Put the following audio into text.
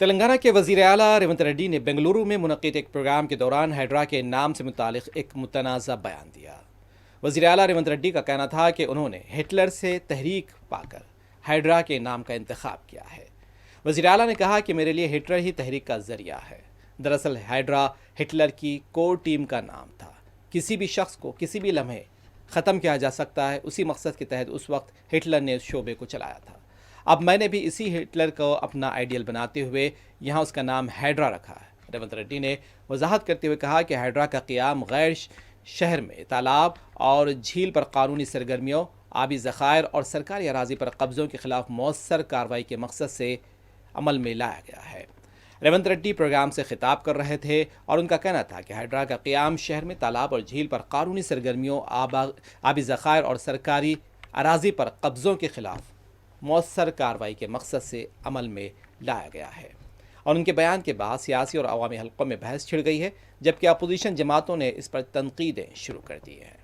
تلنگانہ کے وزیر اعلیٰ ریونت ریڈی نے بنگلورو میں منعقد ایک پروگرام کے دوران ہائیڈرا کے نام سے متعلق ایک متنازع بیان دیا۔ وزیر اعلیٰ ریونت ریڈی کا کہنا تھا کہ انہوں نے ہٹلر سے تحریک پا کر ہائیڈرا کے نام کا انتخاب کیا ہے۔ وزیر اعلیٰ نے کہا کہ میرے لیے ہٹلر ہی تحریک کا ذریعہ ہے۔ دراصل ہائیڈرا ہٹلر کی کور ٹیم کا نام تھا۔ کسی بھی شخص کو کسی بھی لمحے ختم کیا جا سکتا ہے، اسی مقصد کے تحت اس وقت ہٹلر نے اس شعبے کو چلایا تھا۔ اب میں نے بھی اسی ہٹلر کو اپنا آئیڈیل بناتے ہوئے یہاں اس کا نام ہائیڈرا رکھا ہے۔ ریونت ریڈی نے وضاحت کرتے ہوئے کہا کہ ہائیڈرا کا قیام غیر شہر میں تالاب اور جھیل پر قانونی سرگرمیوں، آبی ذخائر اور سرکاری اراضی پر قبضوں کے خلاف مؤثر کارروائی کے مقصد سے عمل میں لایا گیا ہے۔ ریونت ریڈی پروگرام سے خطاب کر رہے تھے اور ان کا کہنا تھا کہ ہائیڈرا کا قیام شہر میں تالاب اور جھیل پر قانونی سرگرمیوں، آبی ذخائر اور سرکاری اراضی پر قبضوں کے خلاف مؤثر کارروائی کے مقصد سے عمل میں لایا گیا ہے۔ اور ان کے بیان کے بعد سیاسی اور عوامی حلقوں میں بحث چھڑ گئی ہے، جبکہ اپوزیشن جماعتوں نے اس پر تنقیدیں شروع کر دی ہیں۔